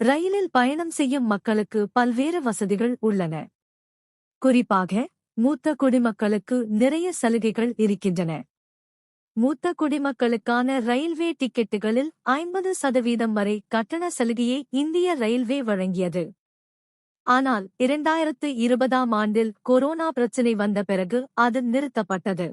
ரயிலில் பயணம் செய்யும் மக்களுக்கு பல்வேறு வசதிகள் உள்ளன. குறிப்பாக மூத்த குடிமக்களுக்கு நிறைய சலுகைகள் இருக்கின்றன. மூத்த குடிமக்களுக்கான ரயில்வே டிக்கெட்டுகளில் 50% வரை கட்டண சலுகையை இந்திய ரயில்வே வழங்கியது. ஆனால் 2020ஆம் ஆண்டில் கொரோனா பிரச்சினை வந்த பிறகு அது நிறுத்தப்பட்டது.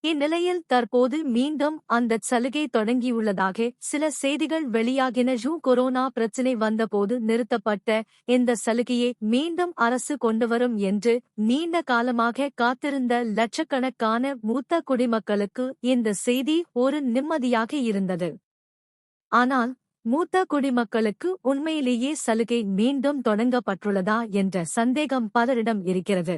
இந்நிலையில் தற்போது மீண்டும் அந்தச் சலுகை தொடங்கியுள்ளதாக சில செய்திகள் வெளியாகின. கொரோனா பிரச்சினை வந்தபோது நிறுத்தப்பட்ட இந்த சலுகையை மீண்டும் அரசு கொண்டுவரும் என்று நீண்ட காலமாக காத்திருந்த லட்சக்கணக்கான மூத்த குடிமக்களுக்கு இந்த செய்தி ஒரு நிம்மதியாக இருந்தது. ஆனால் மூத்த குடிமக்களுக்கு உண்மையிலேயே சலுகை மீண்டும் தொடங்கப்பட்டுள்ளதா என்ற சந்தேகம் பலரிடம் இருக்கிறது.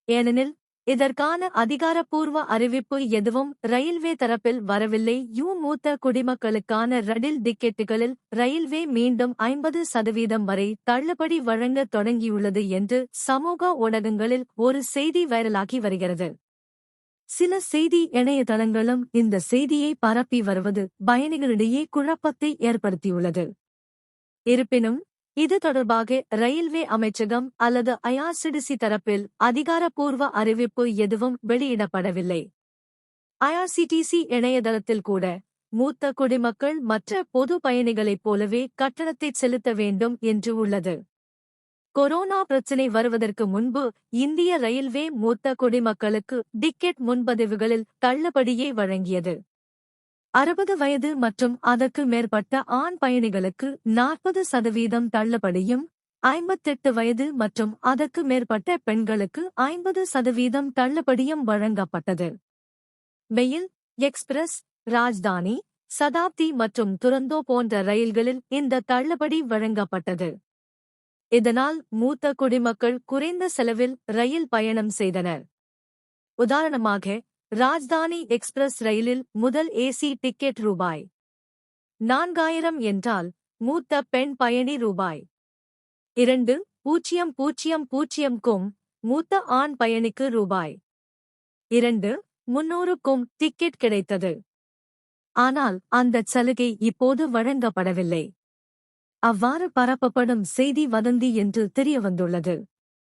ஏனெனில் இதற்கான அதிகாரப்பூர்வ அறிவிப்பு எதுவும் ரயில்வே தரப்பில் வரவில்லை. மூத்த குடிமக்களுக்கான ரயில் டிக்கெட்டுகளில் ரயில்வே மீண்டும் 50% வரை தள்ளுபடி வழங்க தொடங்கியுள்ளது என்று சமூக ஊடகங்களில் ஒரு செய்தி வைரலாகி வருகிறது. சில செய்தி இணையதளங்களும் இந்த செய்தியை பரப்பி வருவது பயணிகளிடையே குழப்பத்தை ஏற்படுத்தியுள்ளது. இருப்பினும் இது தொடர்பாக ரயில்வே அமைச்சகம் அல்லது ஐஆர்சிடிசி தரப்பில் அதிகாரப்பூர்வ அறிவிப்பு எதுவும் வெளியிடப்படவில்லை. ஐஆர்சிடிசி இணையதளத்தில் கூட மூத்த குடிமக்கள் மற்ற பொது பயணிகளைப் போலவே கட்டணத்தை செலுத்த வேண்டும் என்று உள்ளது. கொரோனா பிரச்சினை வருவதற்கு முன்பு இந்திய ரயில்வே மூத்த குடிமக்களுக்கு டிக்கெட் முன்பதிவுகளில் தள்ளுபடியை வழங்கியது. 60 வயது மற்றும் அதற்கு மேற்பட்ட ஆண் பயணிகளுக்கு 40% தள்ளுபடியும், 58 வயது மற்றும் அதற்கு மேற்பட்ட பெண்களுக்கு 50% தள்ளுபடியும் வழங்கப்பட்டது. மெயில், எக்ஸ்பிரஸ், ராஜ்தானி, சதாப்தி மற்றும் துரந்தோ போன்ற ரயில்களில் இந்த தள்ளுபடி வழங்கப்பட்டது. இதனால் மூத்த குடிமக்கள் குறைந்த செலவில் ரயில் பயணம் செய்தனர். உதாரணமாக, ராஜ்தானி எக்ஸ்பிரஸ் ரயிலில் முதல் ஏசி டிக்கெட் ரூபாய் 4000 என்றால் மூத்த பெண் பயணி ரூபாய் 2000க்கும், மூத்த ஆண் பயணிக்கு ரூபாய் 2300க்கும் டிக்கெட் கிடைத்தது. ஆனால் அந்தச் சலுகை இப்போது வழங்கப்படவில்லை. அவ்வாறு பரப்பப்படும் செய்தி வதந்தி என்று தெரியவந்துள்ளது.